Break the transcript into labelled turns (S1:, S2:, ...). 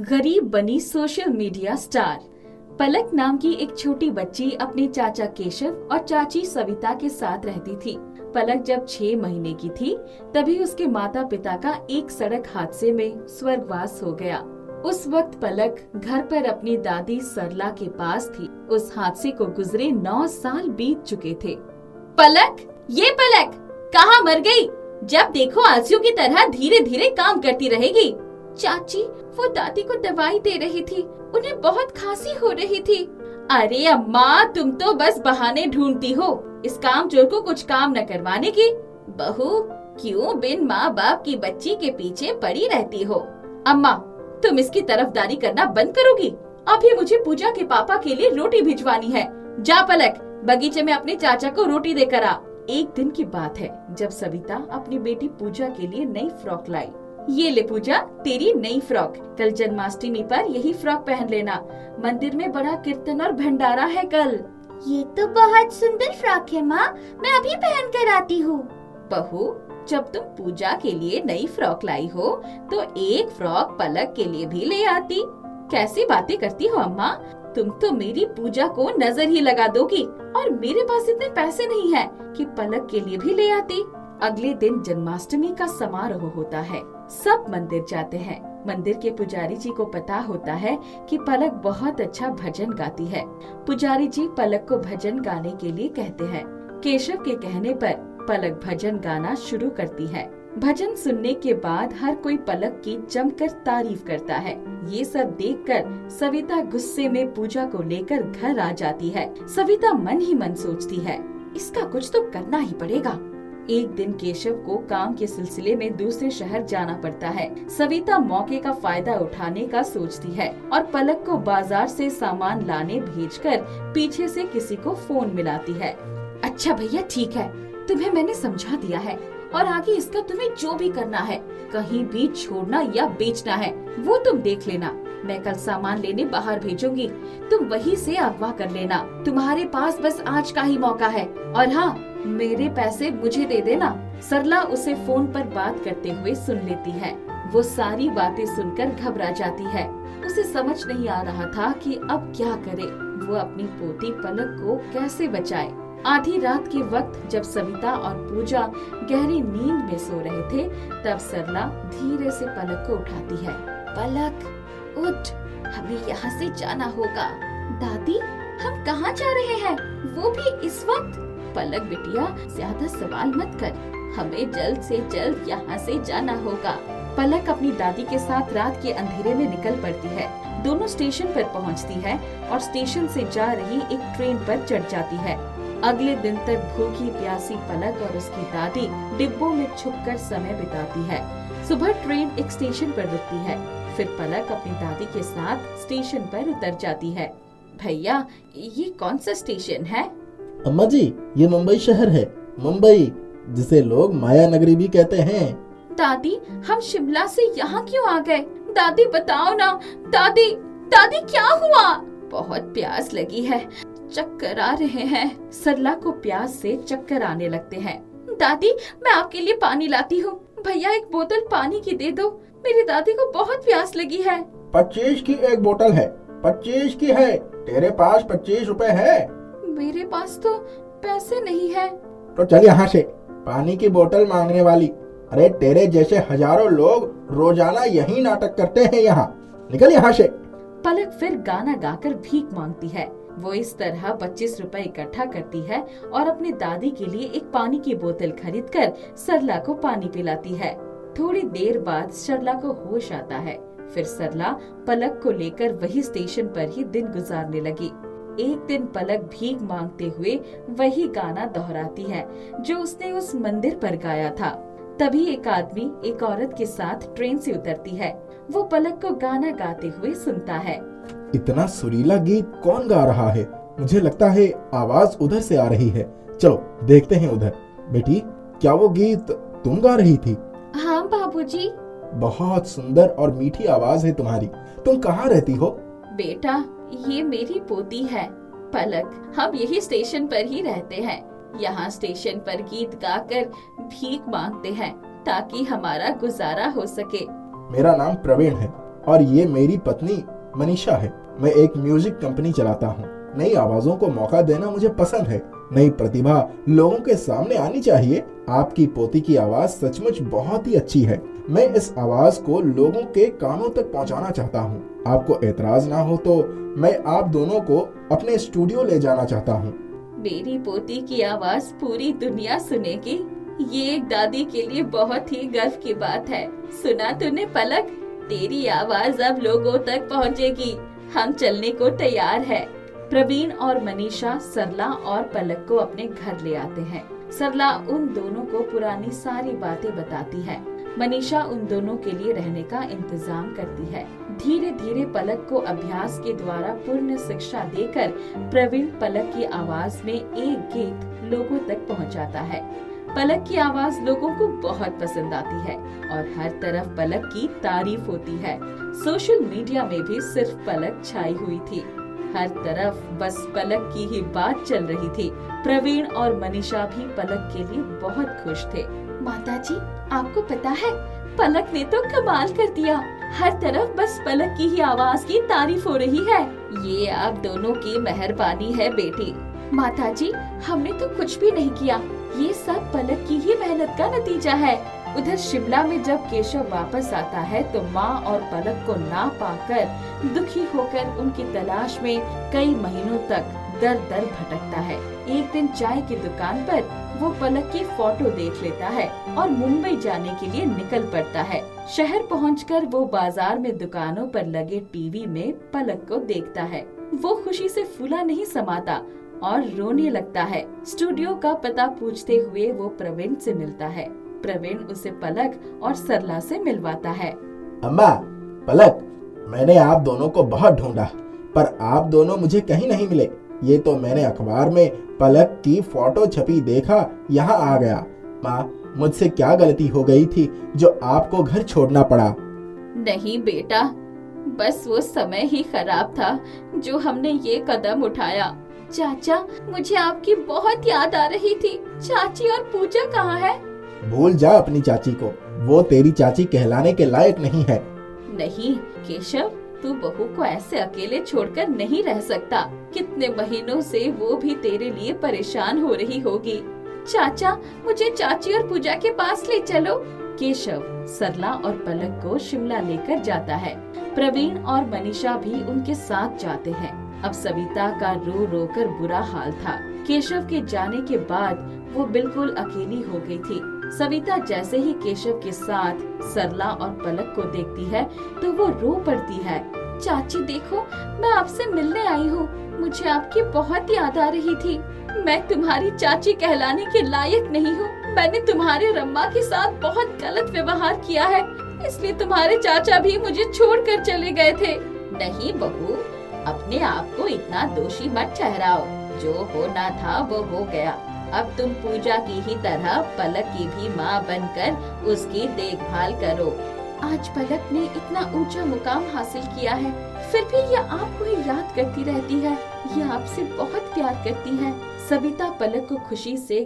S1: गरीब बनी social media star. पलक नाम की एक छोटी बच्ची अपने चाचा केशव और चाची सविता के साथ रहती थी। पलक जब 6 महीने की थी तभी उसके माता पिता का एक सड़क हादसे में स्वर्गवास हो गया। उस वक्त पलक घर पर अपनी दादी सरला के पास थी। उस हादसे को गुजरे 9 साल बीत चुके थे। पलक, ये पलक कहाँ मर गई? जब देखो आलसियों की तरह धीरे धीरे काम करती रहेगी। चाची, वो दादी को दवाई दे रही थी, उन्हें बहुत खांसी हो रही थी। अरे अम्मा, तुम तो बस बहाने ढूंढती हो इस कामचोर को कुछ काम न करवाने की। बहू, क्यों बिन माँ बाप की बच्ची के पीछे पड़ी रहती हो? अम्मा, तुम इसकी तरफदारी करना बंद करोगी? अभी मुझे पूजा के पापा के लिए रोटी भिजवानी है। जा पलक, बगीचे में अपने चाचा को रोटी देकर आ। एक दिन की बात है जब सविता अपनी बेटी पूजा के लिए नई फ्रॉक लाई। ये ले पूजा, तेरी नई फ्रॉक। कल जन्माष्टमी पर यही फ्रॉक पहन लेना। मंदिर में बड़ा कीर्तन और भंडारा है कल।
S2: ये तो बहुत सुंदर फ्रॉक है माँ, मैं अभी पहन कर आती हूँ।
S1: बहू, जब तुम पूजा के लिए नई फ्रॉक लाई हो तो एक फ्रॉक पलक के लिए भी ले आती। कैसी बातें करती हो अम्मा? तुम तो मेरी पूजा को नजर ही लगा दोगी और मेरे पास इतने पैसे नहीं है कि पलक के लिए भी ले आती। अगले दिन जन्माष्टमी का समारोह होता है। सब मंदिर जाते हैं। मंदिर के पुजारी जी को पता होता है कि पलक बहुत अच्छा भजन गाती है। पुजारी जी पलक को भजन गाने के लिए कहते हैं। केशव के कहने पर पलक भजन गाना शुरू करती है। भजन सुनने के बाद हर कोई पलक की जमकर तारीफ करता है। ये सब देखकर सविता गुस्से में पूजा को लेकर घर आ जाती है। सविता मन ही मन सोचती है, इसका कुछ तो करना ही पड़ेगा। एक दिन केशव को काम के सिलसिले में दूसरे शहर जाना पड़ता है। सविता मौके का फायदा उठाने का सोचती है और पलक को बाजार से सामान लाने भेजकर पीछे से किसी को फोन मिलाती है। अच्छा भैया, ठीक है, तुम्हें मैंने समझा दिया है और आगे इसका तुम्हें जो भी करना है, कहीं भी छोड़ना या बेचना है, वो तुम देख लेना। मैं कल सामान लेने बाहर भेजूंगी, तुम वहीं से अगवा कर लेना। तुम्हारे पास बस आज का ही मौका है। और हाँ, मेरे पैसे मुझे दे देना। सरला उसे फोन पर बात करते हुए सुन लेती है। वो सारी बातें सुनकर घबरा जाती है। उसे समझ नहीं आ रहा था कि अब क्या करे। वो अपनी पोती पलक को कैसे बचाए। आधी रात के वक्त जब सविता और पूजा गहरी नींद में सो रहे थे, तब सरला धीरे से पलक को उठाती है। पलक, उठ, हमें यहाँ से जाना होगा। दादी, हम कहाँ जा रहे हैं, वो भी इस वक्त? पलक बिटिया, ज्यादा सवाल मत कर, हमें जल्द से जल्द यहाँ से जाना होगा। पलक अपनी दादी के साथ रात के अंधेरे में निकल पड़ती है। दोनों स्टेशन पर पहुँचती है और स्टेशन से जा रही एक ट्रेन पर चढ़ जाती है। अगले दिन तक भूखी प्यासी पलक और उसकी दादी डिब्बों में छुपकर समय बिताती है। सुबह ट्रेन एक स्टेशन पर रुकती है। फिर पलक अपनी दादी के साथ स्टेशन पर उतर जाती है। भैया, ये कौन सा स्टेशन है?
S3: अम्मा जी, ये मुंबई शहर है। मुंबई, जिसे लोग माया नगरी भी कहते हैं।
S1: दादी, हम शिमला से यहाँ क्यों आ गए? दादी बताओ ना। दादी, दादी क्या हुआ? बहुत प्यास लगी है, चक्कर आ रहे हैं। सरला को प्यास से चक्कर आने लगते हैं। दादी, मैं आपके लिए पानी लाती हूँ। भैया, एक बोतल पानी की दे दो, मेरी दादी को बहुत प्यास लगी है।
S3: 25 की एक बोतल है, 25 की है। तेरे पास 25 रुपए है?
S1: मेरे पास तो पैसे नहीं है।
S3: तो चल यहाँ से, पानी की बोतल मांगने वाली। अरे, तेरे जैसे हजारों लोग रोजाना यही नाटक करते हैं यहाँ। निकल यहाँ से।
S1: पलक फिर गाना गाकर भीख मांगती है। वो इस तरह 25 रुपए इकट्ठा करती है और अपनी दादी के लिए एक पानी की बोतल खरीदकर सरला को पानी पिलाती है। थोड़ी देर बाद सरला को होश आता है। फिर सरला पलक को लेकर वही स्टेशन पर ही दिन गुजारने लगी। एक दिन पलक भीख मांगते हुए वही गाना दोहराती है जो उसने उस मंदिर पर गाया था। तभी एक आदमी एक औरत के साथ ट्रेन से उतरती है। वो पलक को गाना गाते हुए सुनता है।
S3: इतना सुरीला गीत कौन गा रहा है? मुझे लगता है आवाज उधर से आ रही है। चलो देखते हैं उधर। बेटी, क्या वो गीत तुम गा रही थी?
S1: हाँ बाबूजी।
S3: बहुत सुंदर और मीठी आवाज है तुम्हारी। तुम कहाँ रहती हो?
S1: बेटा, ये मेरी पोती है पलक। हम यही स्टेशन पर ही रहते हैं। यहाँ स्टेशन पर गीत गाकर भीख मांगते हैं ताकि हमारा गुजारा हो सके।
S3: मेरा नाम प्रवीण है। और ये मेरी पत्नी मनीषा है। मैं एक म्यूजिक कंपनी चलाता हूँ। नई आवाजों को मौका देना मुझे पसंद है। नई प्रतिभा लोगों के सामने आनी चाहिए। आपकी पोती की आवाज सचमुच बहुत ही अच्छी है। मैं इस आवाज को लोगों के कानों तक पहुंचाना चाहता हूं। आपको एतराज ना हो तो मैं आप दोनों को अपने स्टूडियो ले जाना चाहता हूं।
S1: मेरी पोती की आवाज पूरी दुनिया सुनेगी। ये एक दादी के लिए बहुत ही गर्व की बात है। सुना तूने पलक, तेरी आवाज अब लोगों तक पहुंचेगी। हम चलने को तैयार है। प्रवीण और मनीषा सरला और पलक को अपने घर ले आते हैं। सरला उन दोनों को पुरानी सारी बातें बताती है। मनीषा उन दोनों के लिए रहने का इंतजाम करती है। धीरे धीरे पलक को अभ्यास के द्वारा पूर्ण शिक्षा देकर प्रवीण पलक की आवाज में एक गीत लोगों तक पहुंचाता है। पलक की आवाज लोगों को बहुत पसंद आती है और हर तरफ पलक की तारीफ होती है। सोशल मीडिया में भी सिर्फ पलक छाई हुई थी। हर तरफ बस पलक की ही बात चल रही थी। प्रवीण और मनीषा भी पलक के लिए बहुत खुश थे।
S2: माताजी, आपको पता है पलक ने तो कमाल कर दिया। हर तरफ बस पलक की ही आवाज की तारीफ हो रही है।
S1: ये आप दोनों की मेहरबानी है बेटी।
S2: माताजी, हमने तो कुछ भी नहीं किया। ये सब पलक की ही मेहनत का नतीजा है।
S1: उधर शिमला में जब केशव वापस आता है तो माँ और पलक को ना पाकर दुखी होकर उनकी तलाश में कई महीनों तक दर दर भटकता है। एक दिन चाय की दुकान पर वो पलक की फोटो देख लेता है और मुंबई जाने के लिए निकल पड़ता है। शहर पहुंचकर वो बाजार में दुकानों पर लगे टीवी में पलक को देखता है। वो खुशी से फूला नहीं समाता और रोने लगता है। स्टूडियो का पता पूछते हुए वो प्रवीण से मिलता है। प्रवीण उसे पलक और सरला से मिलवाता है।
S3: अम्मा, पलक, मैंने आप दोनों को बहुत ढूंढा पर आप दोनों मुझे कहीं नहीं मिले। ये तो मैंने अखबार में पलक की फोटो छपी देखा यहाँ आ गया। माँ, मुझसे क्या गलती हो गई थी जो आपको घर छोड़ना पड़ा?
S1: नहीं बेटा, बस वो समय ही खराब था जो हमने ये कदम उठाया।
S2: चाचा, मुझे आपकी बहुत याद आ रही थी। चाची और पूजा कहाँ है?
S3: भूल जा अपनी चाची को। वो तेरी चाची कहलाने के लायक नहीं है।
S1: नहीं केशव, तू बहू को ऐसे अकेले छोड़कर नहीं रह सकता। कितने महीनों से वो भी तेरे लिए परेशान हो रही होगी।
S2: चाचा, मुझे चाची और पूजा के पास ले चलो।
S1: केशव सरला और पलक को शिमला लेकर जाता है। प्रवीण और मनीषा भी उनके साथ जाते हैं। अब सविता का रो रो कर बुरा हाल था। केशव के जाने के बाद वो बिल्कुल अकेली हो गई थी। सविता जैसे ही केशव के साथ सरला और पलक को देखती है तो वो रो पड़ती है।
S2: चाची देखो, मैं आपसे मिलने आई हूँ। मुझे आपकी बहुत याद आ रही थी। मैं तुम्हारी चाची कहलाने के लायक नहीं हूँ। मैंने तुम्हारे रम्मा के साथ बहुत गलत व्यवहार किया है, इसलिए तुम्हारे चाचा भी मुझे छोड़कर चले गए थे।
S1: नहीं बहू, अपने आप को इतना दोषी मत ठहराओ। जो होना था वो हो गया। अब तुम पूजा की ही तरह पलक की भी माँ बनकर उसकी देखभाल करो।
S2: आज पलक ने इतना ऊंचा मुकाम हासिल किया है, फिर भी ये आपको ही याद करती रहती है। ये आपसे बहुत प्यार करती है।
S1: सविता पलक को खुशी से